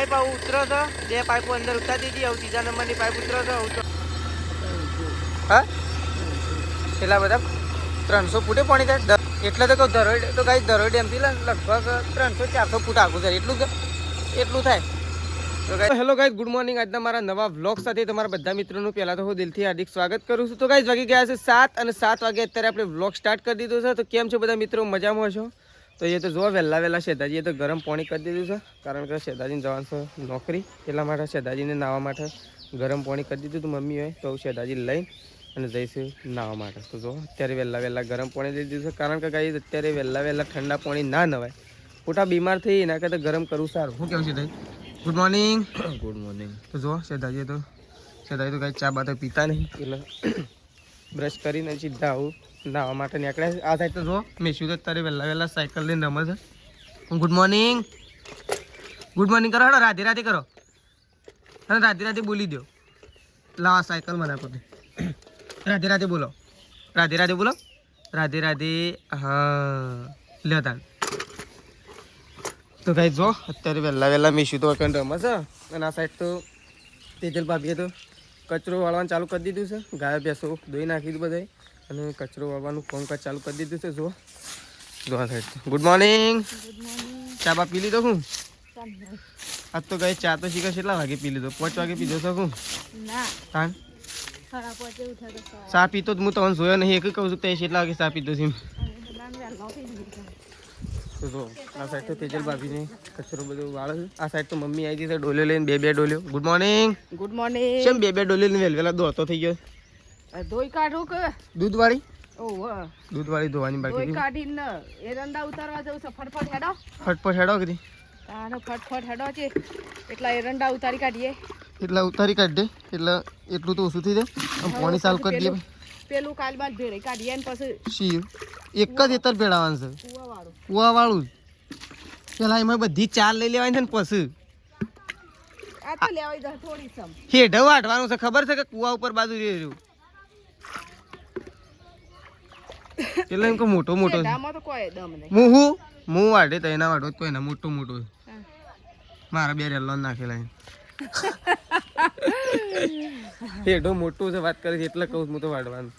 Pipe આવું ઉતરો છે, 2 પાઇપો અંદર ઉતારી દીધી. હવે 3જા નંબરની પાઇપ ઉતરો છે. હવે તો હા એટલા બધા 300 ફૂટે પાણી થાય એટલે તો કહું ધરોઈ તો ગાઈ ધરોઈ ડેમથી લગભગ 300-400 ફૂટ આગું છે. એટલું થાય. તો હેલો ગાઈઝ, ગુડ મોર્નિંગ. આજના મારા નવા વ્લોગ સાથે તમારા બધા મિત્રોનું પહેલાં તો હું દિલથી હાર્દિક સ્વાગત કરું છું. તો ગાઈઝ વાગી ગયા છે 7 અને 7 વાગે અત્યારે આપણે વ્લોગ સ્ટાર્ટ કરી દીધું છે. તો કેમ છો બધા મિત્રો, મજામાં છો? તો એ તો જો વહેલા શેતાજીએ તો ગરમ પાણી કરી દીધું છે, કારણ કે શેતાજીને જવાનું છે નોકરી. એટલા માટે શેતાજીને નાહવા માટે ગરમ પાણી કરી દીધું હતું મમ્મીએ. તો શેતાજી લઈને અને જઈશું નાહવા માટે. તો જો અત્યારે વહેલા ગરમ પાણી દઈ દીધું છે, કારણ કે ગાઈઝ અત્યારે વહેલા ઠંડા પાણી ના નવાય, ખોટા બીમાર થઈ એના કરતાં ગરમ કરવું સારું. શું કેવું છે ભાઈ? Good morning. Good morning. તો જો શેતાજી તો કાંઈ ચા બા તો પીતા નહીં, એટલે બ્રશ કરીને સીધા આવું નાહવા માટે નીકળ્યા. આ સાઈડ તો જો મેશું તો અત્યારે વહેલા સાયકલ લઈને રમે છે. ગુડ મોર્નિંગ કરો. હેડો રાધે કરો અને રાધે બોલી દો. લાવા સાયકલ મને આપો. રાધે બોલો. રાધે. હા લ્યો તાન. તો ભાઈ જો અત્યારે વહેલા મેશું તો અકંડ રમે છે. અને આ સાઈડ તો તેજલ ભાભીએ તો કચરો વાળવાનું ચાલુ કરી દીધું છે. ગાય ભેંસો ધોઈ નાખી દીધું બધાય અને કચરો વાળવાનું કામકાજ ચાલુ કરી દીધું છે. જો આ સાઈડ. Good morning. ચા બા પી લીધો? હું આજ તો ગઈ ચા તો શીખર કેટલા વાગે પી લીધો? 5 વાગે પીધો છો? હું હા ચા પીતો હું તમને જોયો નહીં. એક કહું છું તે કેટલા વાગે ચા પીધો છે? તો જો આ સાઈડ તો તેજલ ભાભીને કચરો બધું વાળે છે. આ સાઈડ તો મમ્મી આવી ગઈ છે ડોલ્યો લઈને, બે ડોલ્યો. Good morning. કેમ બે ડોલ્યો લઈને વહેલા દોતો થઈ ગયો? ધોઈ કાઢું કે દૂધવાળી ધોવાની બાકી. ધોઈ કાઢીને એરંડા ઉતારવા જવું છે. ફટફટ હેડો કીધી. ફટફટ હેડો છે. એટલા એરંડા ઉતારી કાઢીએ. એટલા ઉતારી કાઢ દે. એટલે એટલું તો ઓછું થઈ જાય. પાણી ચાલુ કરી દે. પેલું કાલ બાદ ભેળે કાઢીએ ને પછી શી એક જ એતર ભેળાવાનું છે, કુવા વાળું. પેલા એમાં બધી ચાર લઈ લેવાની છે ને પછી આ તો લેવાઈ દે થોડી સમ હેઠ વાટવાનું છે. ખબર છે કે કુવા ઉપર બાજુ રહ્યું એટલે એમ કે મોટો આમાં તો કોઈ દમ નહીં. હું વાટે તો એના વાટો કોઈ ના મોટો મારા બે રેલો નાખેલા હેઠો મોટું છે. વાત કરી એટલે કહું હું તો વાટવાનું.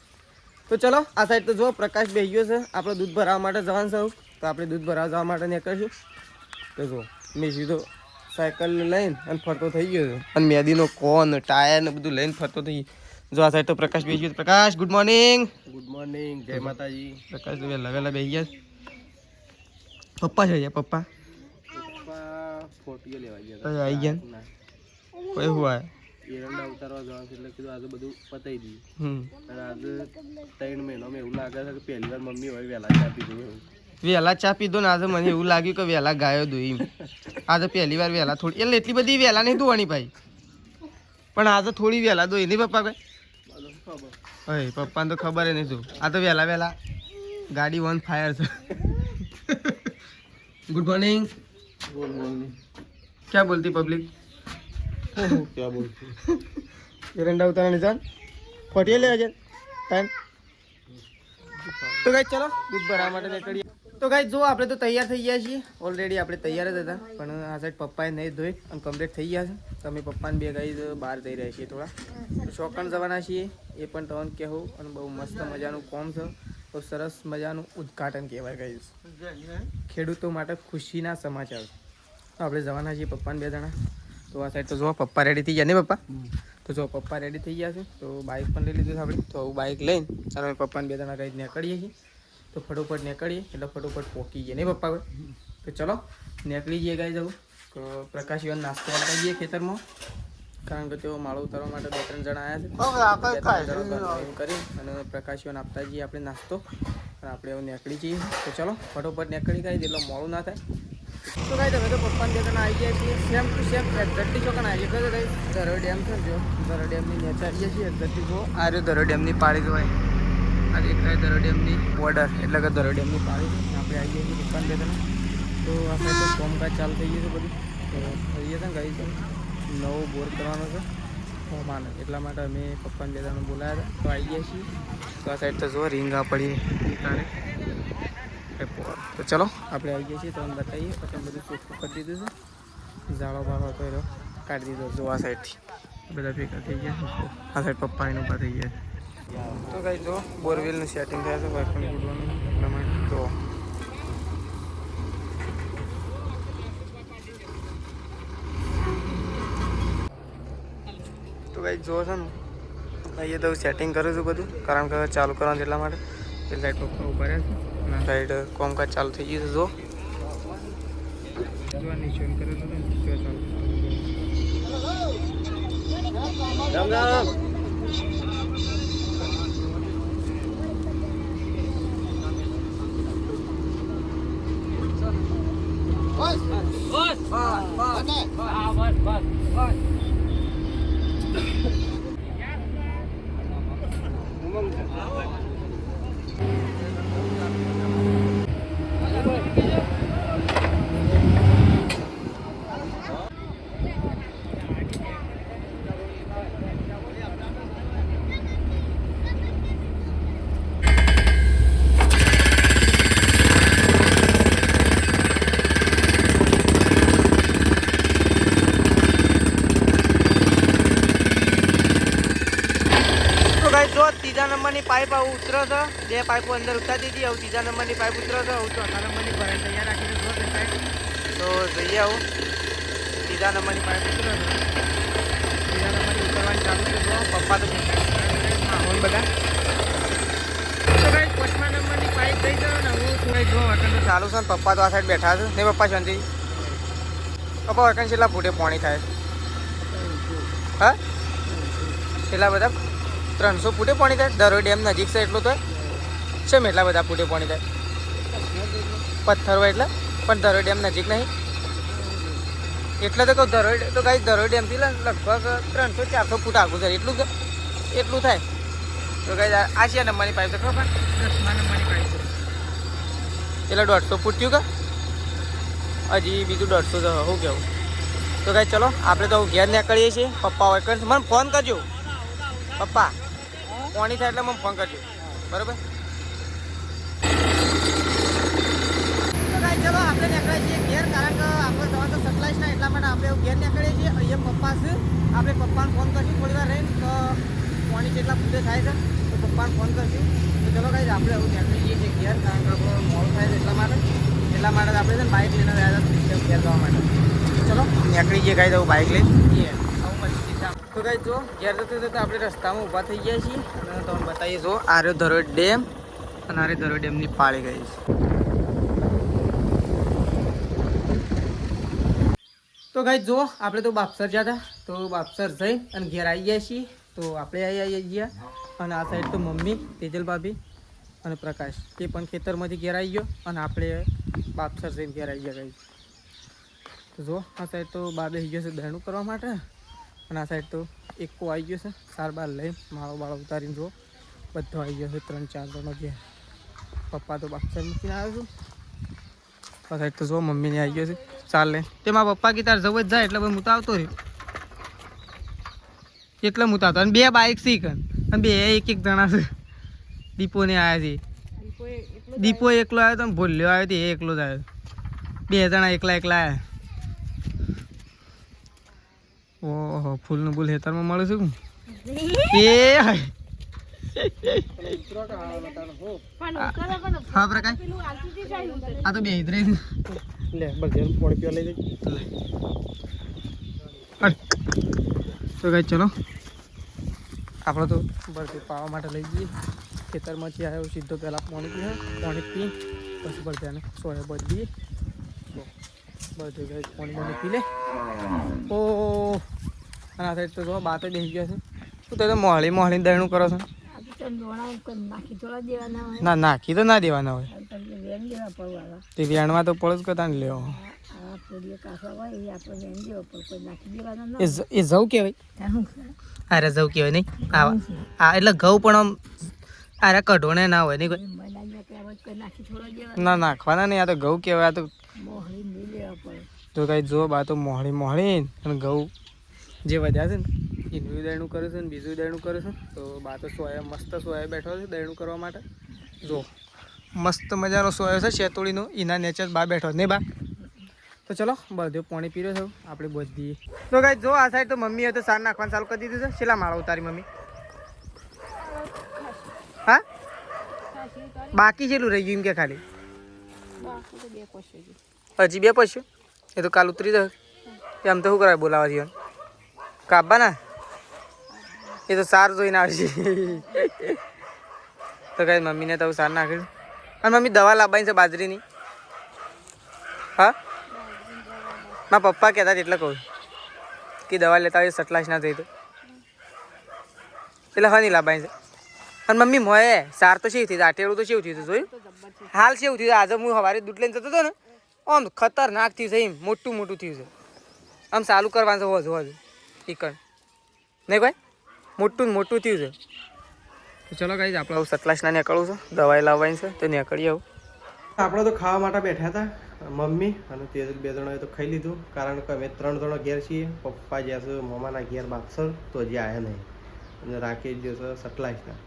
તો ચલો આ સાઈડ તો જો પ્રકાશ બેસી ગયો છે. આપણે દૂધ ભરાવવા માટે જવાનું છે. તો આપણે દૂધ ભરાવવા જવા માટે નીકળશું. તો જો મેં સીધો સાયકલ લઈને અને ફરતો થઈ ગયો છે. અને મેદીનો કોન ટાયર ને બધું લઈને ફરતો થઈ ગયો. જો આ સાઈડ તો પ્રકાશ બેસી ગયો. પ્રકાશ ગુડ મોર્નિંગ. જય માતાજી. પ્રકાશ વહેલા બેસી ગયા. પપ્પા છે? પપ્પા ફોટો લેવા ગયા આવી ગયા. કોઈ હું આ એરંડા ઉતારવા જવાનું છે એટલે કીધું આજે બધું પતાવી દીધું. અને આજે 3 મહિનામાં એવું લાગે છે કે પહેલી વાર મમ્મી હોય વહેલા ચા પીધું. વહેલા ચા પીધો ને આજે મને એવું લાગ્યું કે વહેલા ગાયો દોઈ. આજે પહેલી વાર વહેલા થોડી, એટલે એટલી બધી વહેલા નહીં ધોવાની ભાઈ, પણ આજે થોડી વહેલા દોઈ નહીં પપ્પા કઈ. ભાઈ પપ્પાને તો ખબર નહીં શું. આ તો વહેલા ગાડી ઓન ફાયર છે. Good morning. ક્યાં બોલતી પબ્લિક? क्या बोलते एरंडा उतारने जान फटिया ले जान टाइम. તો ગાઈસ ચલો દૂધ ભરાવા માટે નીકળીએ. તો ગાઈસ જો આપણે તો તૈયાર થઈ ગયા છીએ. ઓલરેડી આપણે તૈયાર જ હતા, પણ આ સાઈડ પપ્પાએ નહીં ધોઈ અને કમ્પ્લીટ થઈ ગયા છે. તમે પપ્પાને બે ગાઈસ બહાર જઈ રહ્યા છીએ, થોડા શોકણ જવાના છીએ. એ પણ તમને કહેવું. અને બહુ મસ્ત મજાનું કોમ છે. બહુ સરસ મજાનું ઉદ્ઘાટન કહેવાય ગાઈસ. ખેડૂતો માટે ખુશીના સમાચાર. આપણે જવાના છીએ પપ્પાને 2 જણા. તો આ સાઈડ તો જો પપ્પા રેડી થઈ ગયા ને પપ્પા? તો જો પપ્પા રેડી થઈ ગયા છે. તો બાઇક પણ લઈ લીધું છે આપણે. તો બાઇક લઈને અને પપ્પાને 2 જણા કંઈ નીકળીએ છીએ. તો ફટોફટ નીકળીએ એટલે ફટોફટ પહોંચી જઈએ નહીં પપ્પા? તો ચલો નીકળી જઈએ ગાઈ જવું. તો પ્રકાશ યોન નાસ્તો આપતા જઈએ ખેતરમાં, કારણ કે તેઓ માળો ઉતારવા માટે 2-3 જણા આવ્યા છે. કરી અને પ્રકાશ યોન આપતા જઈએ આપણે નાસ્તો. અને આપણે એવું નીકળી જઈએ. તો ચલો ફટોફટ નીકળી ગાઈ જેટલો મોડું ના થાય. તો ગાઈ તમે તો પપ્પાને 2 જણા આવી ગયા છીએ. સેમ ટુ સેમ એક્ઝેક્ટલી ચોકન આવી ગયા. ગાઈ ધરો ડેમ છે, જો ધરો ડેમની નીચે આવીએ છીએ. એક્ઝેક્ટલી જો આ રહ્યો ધરો ડેમની પાળી જોવાય. આ દેખાય ધરો ડેમની બોર્ડર, એટલે કે ધરો ડેમની પાળી છે. આપણે આવી ગયા છીએ પપ્પાને 2 જણા. તો આપણે તો કામકાજ ચાલુ થઈ ગયું છે બધું. તો થઈએ છે ને ગાઈ છે નવો બોર કરવાનો છે માને, એટલા માટે અમે પપ્પાને 2 જણા બોલાવ્યા હતા. તો આવી ગયા છીએ. તો આ સાઈડ તો જો રીંગા પડી તારે. તો ચલો આપણે આવી ગયા છીએ, તમને બતાવીએ. પછી બધું ચોખ્ખું કરી દીધું છે. જાળો બાળો હતો એ કાઢી દીધો જો આ સાઈડથી બધા ભેગા થઈ ગયા. આ સાઈડ પપ્પા એને ઊભા થઈ ગયા. તો કઈ જો બોરવેલનું સેટિંગ થયા છે વાયફોન ગુડવાનું એટલા માટે તો કઈ જો છે ને અહીંયા તો સેટિંગ કરું છું બધું કારણ કે ચાલુ કરવાનું એટલા માટે એ સાઈડ પપ્પા ઊભા રહ્યા છે અને સાઈડ કોમકાજ ચાલુ થઈ ગયું છે જો નીચે કરેલું ને ચાલુ રામ ત્રીજા નંબરની પાઇપ આવું ઉતરો છે. 2 પાઇપો અંદર ઉતારી દીધી. આવું ત્રીજા નંબરની પાઇપ ઉતરો છે. આવું ચોથા નંબરની ભરાઈ તૈયાર રાખી દીધો છે સાઈડ. તો જઈએ આવું ત્રીજા નંબરની પાઇપ ઉતરો છે. ત્રીજા નંબરની ઉતરવાની ચાલુ છે. તો પપ્પા તો માહોલ બધા તો કઈ 5મા નંબરની પાઇપ થઈ ગયો ને હું થોડી જો વકન તો ચાલુ છે ને પપ્પા તો આ સાઈડ બેઠા છે ને પપ્પા શાંતિ પપ્પા વકન છેલ્લા ફૂટે પાણી થાય હા છેલ્લા બધા 300 ફૂટે પાણી થાય. ધરોઈ ડેમ નજીક છે એટલું તો છે એટલા બધા ફૂટે પાણી થાય. પથ્થર હોય એટલે પણ ધરોઈ ડેમ નજીક નહીં એટલે તો કહું ધરોઈ તો કાંઈ ધરોઈ ડેમથી લગભગ 300-400 ફૂટ આગું છે એટલું થાય. તો કાંઈ આ છે નંબરની પાઇપ તો ખબર 10મા નંબરની પાઇપ એટલે 150 ફૂટ થયું કે હજી બીજું 150 તો શું કહેવું. તો કાંઈ ચલો આપણે તો ઘેર નીકળીએ છીએ. પપ્પા હોય મને ફોન કરજો પપ્પા પાણી થાય એટલે મને ફોન કરજો બરાબર. ચલો આપણે નીકળીએ છીએ ઘેર કારણ કે આપણે જવા તો સપ્લાઈસ ના એટલા માટે આપણે ઘેર નીકળીએ છીએ. અહીંયા પપ્પા છે આપણે પપ્પાને ફોન કરશું થોડી વાર રહીને તો પાણી કેટલા ફૂટે થાય છે તો પપ્પાને ફોન કરશું. તો ચલો કાંઈ આપણે એવું નીકળી જઈએ છીએ ઘેર કારણ કે આપણો મોડું થાય છે એટલા માટે આપણે છે ને બાઇક લઈને રહ્યા હતા ઘેર જવા માટે. ચલો નીકળી જઈએ કાંઈ જવું બાઇક લઈને તો કાંઈ જો ઘેર જતું તો આપણે રસ્તામાં ઊભા થઈ ગયા છીએ અને તમને બતાવીએ જો આ રહ્યો ધરોઈ ડેમ અને આ રહ્યો ધરોઈ ડેમની પાળી ગઈ છે. તો કાંઈ જો આપણે તો બાપસર ગયા હતા તો બાપસર જઈ અને ઘેર આવી ગયા છીએ. તો આપણે આવી ગયા અને આ સાઈડ તો મમ્મી તેજલ ભાભી અને પ્રકાશ એ પણ ખેતરમાંથી ઘેર આવી ગયો અને આપણે બાપસર જઈને ઘેર આવી ગયા. તો જો આ સાઈડ તો બા બેસી ગયો છે દહેણું કરવા માટે અને આ સાઈડ તો એકો આવી ગયો છે 4 લઈ માળો બાળો ઉતારીને જો બધો આવી ગયો છે 3-4 જણો ઘેર. પપ્પા તો બાપસર મૂકીને આવ્યો છું. આ સાઈડ તો જો મમ્મીને આવી ગયો છે 4 લઈને. તેમાં પપ્પા કી તાર જવું જ જાય એટલે હું તો આવતો રહ્યો એટલે હું તો આવતો. અને 2 બાઇક શીખ અને 2 એક જણા છે. દીપોને આવ્યા છે. દીપો એકલો આવ્યો તો ભૂલ્યો આવ્યો તો એ એકલો જ આવ્યો. 2 જણા એકલા આવ્યા. ઓહો ફૂલનું બુલ હેતરમાં મળે છે એ હા પ્રકાશ આ તો બે ઇધરે લે બસ પાણી પીવા લઈ જઈ તો કઈ ચલો આપણે તો બરફી પાવા માટે લઈ જઈએ. ખેતરમાંથી આવ્યો સીધો પહેલાં પાણી પી પછી બરફીને સોયા બધી દઈએ બધું ગઈ પાણી પી લે. ઓ અને આ સાઈડ તો જો બાતો બેસી ગયા છે. તું તો મોહળી દરણું કરો છો ના નાખી તો ના દેવાના હોય તે વેણમાં તો પડે જ કતા ને લેવો એ જવ કહેવાય. અરે જવ કહેવાય નહીં આ એટલે ઘઉં પણ આમ અરે કઢોણે ના હોય નહીં કોઈ ના નાખવાના નહીં. આ તો ઘઉં કહેવાય. આ તો કઈ જો બા તો મોહળી અને ઘઉં જે વધ્યા છે ને એનું દયણું કરું છું ને બીજું દયણું કરું છું. તો બા તો સોયા મસ્ત સોયા બેઠો છે દયણું કરવા માટે. જો મસ્ત મજાનો સોયો છે શેતોળીનો એના નેચર બા બેઠો નહીં બા તો ચલો બધું પાણી પીરો છો આપણે બધી. તો ગાઈસ જો આ સાઈડ તો મમ્મીએ તો સાર નાખવાનું ચાલુ કરી દીધું છે. છેલ્લા માળો ઉતારી મમ્મી? હા બાકી છેલ્લું રહી ગયું એમ કે ખાલી હજી 2 પશ્યું એ તો કાલ ઉતરી જાય. એમ તો શું કરાય બોલાવા જીવન કાબા ના એ તો સાર જોઈને આવશે. તો કઈ મમ્મીને તો સાર નાખ્યું. અને મમ્મી દવા લાવવાની છે બાજરીની. હા મારા પપ્પા કહેતા એટલે કહું કે દવા લેતા હોય સટલાશ ના થઈ તો એટલે હા નહીં લાવવાની છે. અને મમ્મી મોએ સાર તો શેવું થયું આટેલું તો શેવું થયું જોયું હાલ શેવું થયું આજે હું સવારે દૂધ લઈને જતો હતો ને આમ ખતરનાક થયું છે એમ મોટું મોટું થયું છે. આમ ચાલુ કરવાનું છે હોજ હોજ ઈકણ નહીં ભાઈ મોટું મોટું થયું છે. તો ચલો ગાઈસ આપણે આવું સતલાસના નીકળવું છે દવાઈ લાવવાની છે તો નીકળી આવું. આપણે તો ખાવા માટે બેઠા હતા મમ્મી અને તે 2 જણાએ તો ખાઈ લીધું કારણ કે અમે 3 જણા ઘેર છીએ. પપ્પા જ્યાં છે મમ્માના ઘેર બાપસર તો હજી આવ્યા નહીં અને રાકેશ જે છે સતલાસના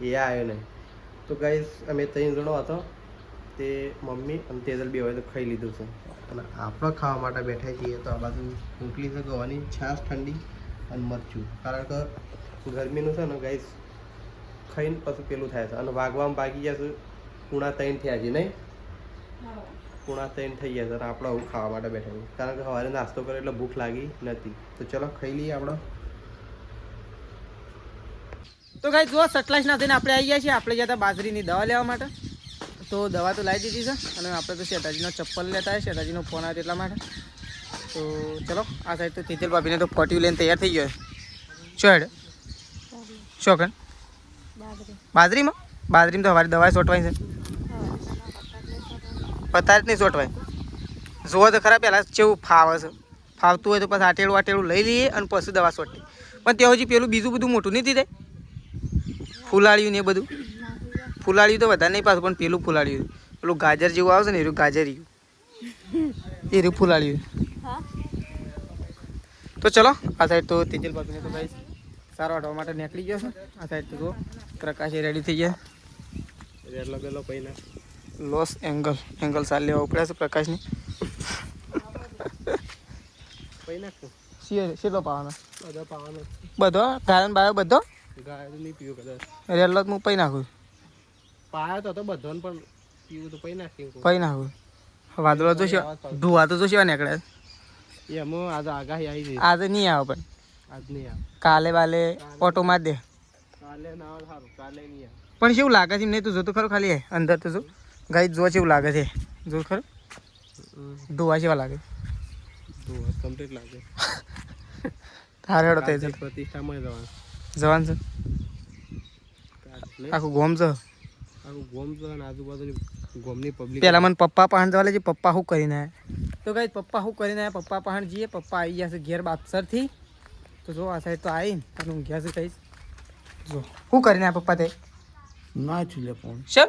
એ આવ્યો નહીં. તો ગાઈસ અમે 3 જણો હતો તે મમ્મી અને તેજલ 2 તો ખાઈ લીધું છે અને આપણે ખાવા માટે બેઠા છીએ. તો આ બાજુ રોટલી છે ગવાની છાશ ઠંડી અને મરચું કારણ કે ગરમીનું છે ને ગાઈસ ખાઈને પછી પેલું થાય છે. અને વાગવામાં ભાગી ગયા છે 2:45 થયા છે નહીં 2:45 થઈ ગયા છે. આપણે આવું ખાવા માટે બેઠા છીએ કારણ કે સવારે નાસ્તો કર્યો એટલે ભૂખ લાગી નથી. તો ચલો ખાઈ લઈએ આપણે. તો ગાઈસ જો સટલાશ ના થઈને આપણે આવી ગયા છીએ. આપણે ગયા હતા બાજરીની દવા લેવા માટે તો દવા તો લાવી દીધી છે અને આપણે તો શેઠાજીનો ચપ્પલ લેતા હોય શેઠાજીનો ફોન આવ્યો એટલા માટે. તો ચલો આ સાઈડ તો તેજલ ભાભીને તો ફોટી લઈને તૈયાર થઈ ગયો. શું હેડ શું કર બાજરીમાં તો અમારી દવાઈ સોટવાય છે પતાર જ નહીં સોટવાય. જોવો તો ખરા પહેલાં કેવું ફાવે છે ફાવતું હોય તો પછી આટેલું લઈ લઈએ અને પછી દવા સોટી. પણ ત્યાં હજી પેલું બીજું બધું મોટું નહીં થઈ જાય ફૂલાળ્યું ને એ બધું. ફૂલાળ્યું તો વધારે નહીં પાછું પણ પેલું ફૂલાળ્યું પેલું ગાજર જેવું આવશે ને એરું ગાજર્યું એ રહ્યું ફૂલાળ્યું. તો ચલો આ સાઈડ તો તેજલ ભાભીને તો ભાઈ સારો હટવા માટે નીકળી ગયો છે. આ સાઈડ તો પ્રકાશ રેડી થઈ ગયા રેડ લગેલો પહેલાં લોસ એંગલ સાર લેવા ઉપડ્યા છે પ્રકાશની. શેલો પાવાનો બધો ગાયન બાયો બધો નહીં પીવું કદાચ રેલો હું પૈ નાખું પાયો તો બધો પણ પીવું તો પૈ નાખું. વાદળો તો છે ધુવા તો શું નીકળે એમાં આજે આગાહી આવી ગઈ. આજે નહીં આવે પણ આજ નહીં આવે કાલે બાલે ઓટો માર દે કાલે ના આવે સારું કાલે નહીં આવે. પણ કેવું લાગે છે નહીં તું જોતો ખરો ખાલી અંદર તો જો ગાઈ જો કેવું લાગે છે જો ખરો ધોવા જેવા લાગે ધોવા કમ્પ્લીટ લાગે. તારે હેડો તેજલ પ્રતિષ્ઠામાં જવાનું છે આખું ગોમ છે અને આજુબાજુની ગોમની પબ્લિક. પહેલાં મને પપ્પા પહાણ જવા લેજે પપ્પા શું કરીને આવ્યા. તો ગાઈ પપ્પા શું કરીને આવ્યા પપ્પા પહાણ જઈએ. પપ્પા આવી ગયા છે ઘેર બાપસરથી. તો જો આ સાઈડ તો આવીને અને ઊંઘ્યા છે કહીશ. જો શું કરીને આવ્યા પપ્પા તે ના ચૂલે પણ શેમ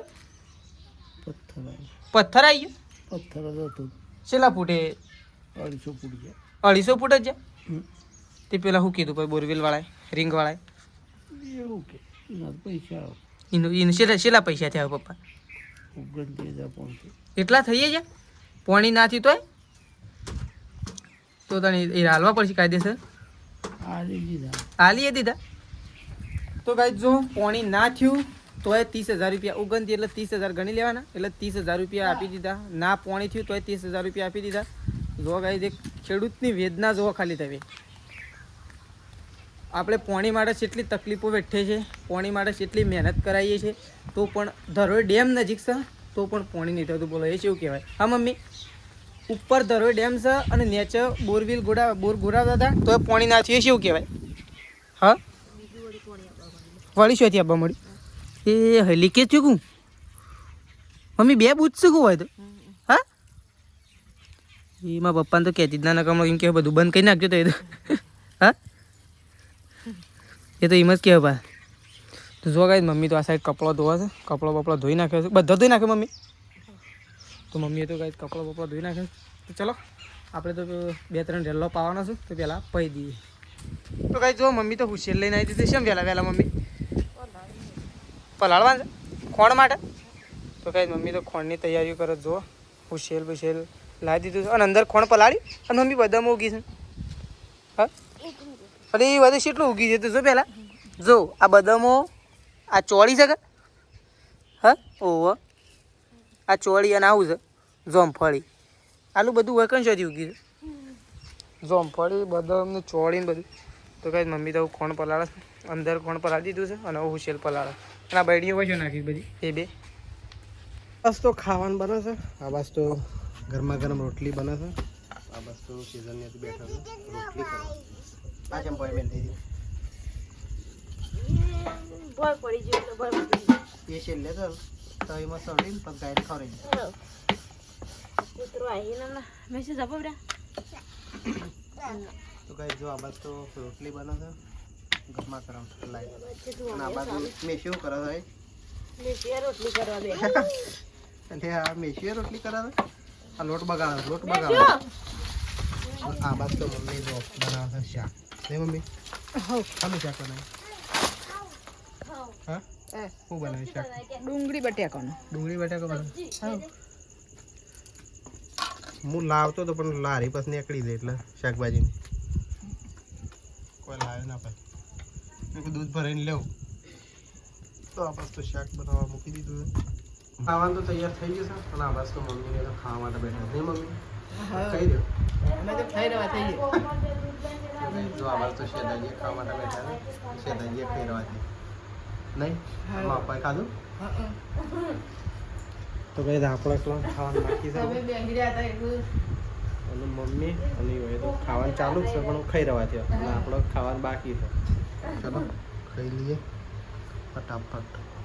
પથ્થર આવી ગયો. પથ્થર હતું છેલ્લા ફૂટે 250 ફૂટ ગયા 250 ફૂટ જ જાય. તે પેલા શું કીધું ભાઈ બોરવેલ વાળાએ રિંગ વાળાએ એવું કે પૈસા એનું છેલ્લા પૈસા થયા પપ્પા 29,500 એટલા થઈ જાય પોણી નાથી તોય તો તને એ હાલવા પડશે કાયદેસર હાલી દીધા. તો ગાઈ જો પોણી ના થયું તોય 30,000 રૂપિયા 29 એટલે 30,000 ગણી લેવાના એટલે 30,000 રૂપિયા આપી દીધા. ના પોણી થયું તોય 30,000 રૂપિયા આપી દીધા. જો ગાઈ એક ખેડૂતની વેદના જોવા ખાલી થવી. આપણે પોણી માટે કેટલી તકલીફો વેઠીએ છીએ પોણી માટે કેટલી મહેનત કરાવીએ છીએ તો પણ ધરોઈ ડેમ નજીક છે તો પણ પોણી નહીં થતું. બોલો એ કેવું કહેવાય. હા મમ્મી ઉપર ધરોઈ ડેમ છે અને નેચે બોરવેલ બોર ગોરાવતા હતા તો એ પોણી ના થયું એ કેવું કહેવાય. હા વળી શોથી આપવા મળી એ લીકેજ ચૂકું મમ્મી 2 બૂથ ચૂકું હોય તો હા એમાં પપ્પાને તો કહેતી જ ના નકામો એમ કે બધું બંધ કરી નાખજો તો એ તો હા એ તો એમ જ કહેવાય ભાઈ. તો જો ગાઈ મમ્મી તો આ સાઈડ કપડો ધોવા છે કપડો ધોઈ નાખ્યો છે બધો ધોઈ નાખે મમ્મી. તો મમ્મીએ તો ગાઈ કપડો ધોઈ નાખ્યો. તો ચલો આપણે તો 2-3 ઢેલો પાવાનો છે તો પહેલાં પહી દઈએ. તો ગાઈ જો મમ્મી તો હુશેર લઈને આવી દીધી છે વહેલા મમ્મી પલાળવાનું છે ખોણ માટે. તો ગાઈ મમ્મી તો ખોણની તૈયારીઓ કરે જો હુશેલ લાવી દીધું છે અને અંદર ખોણ પલાળી અને મમ્મી બદામ ઉગી છે હા અરે એ બધું કેટલું ઉગી છે તું જો પહેલાં જો આ બદામો આ ચોળી છે કે હા ઓહો આ ચોળી અને આવું છે જોમફળી આલું બધું વકંશોથી ઉગી છે જોમફળી બદામ ને ચોળી ને બધું તો કઈ મમ્મી તો ખોણ પલાળે અંદર ખોણ પલાળી દીધું છે અને હુશેલ પલાળે અને આ બૈડીઓ કશો નાખી બધી એ બે બસ તો ખાવાનું બને છે આ બસ તો ગરમા ગરમ રોટલી બને છે આ બસ તો સિઝનની હતી બેઠા છે રોટલી કરો આ ચમ પોઈ બેન થઈ ગઈ ભોય પડી ગયો એટલે ભોય પડી એ છે લે તો એમાં સડીને પછી ગાયને ખવડાવી ગયો કૂતરો આવીને મેસેજ આપો બેટા તો કઈ જો આ બસ તો રોટલી બને છે ગરમા ગરમ લાઈ અને આ બાજુ મેં શું કરે છે મેં રોટલી કરવા દે એટલે આ મેશીએ રોટલી કરે છે આ લોટ બગાડે આ બાદ તો મમ્મી જો બનાવે છે શાક નહીં મમ્મી ખાલી શાક બનાવે હા શું બનાવે શાક ડુંગળી બટાકાનું ડુંગળી બટાકા બનાવે હું લાવતો તો પણ લારી પછી નીકળી દે એટલે શાકભાજીની કોઈ લાવે ના પછી દૂધ ભરાઈને લેવું તો આ બસ તો શાક બનાવવા મૂકી દીધું ખાવાનું તો તૈયાર થઈ ગયું છે અને આ બસ તો મમ્મીને તો ખાવા માટે બેઠા નહીં મમ્મી ખાઈ દો અમે તો ખાઈ રહ્યા થઈ જો આ બસ તો શેદાજીએ ખાવા માટે બેઠા છે શેદાજીએ ખાઈ રહ્યા છે નહીં પપ્પાએ ખાધું તો કઈ આપણે ખાવાનું બાકી છે અમે બેંગડ્યા હતા એટલું અને મમ્મી અને એ તો ખાવાનું ચાલુ જ છે પણ ખાઈ રહ્યા છે અને આપણે ખાવાનું બાકી છે ચલો ખાઈ લઈએ ફટાફટ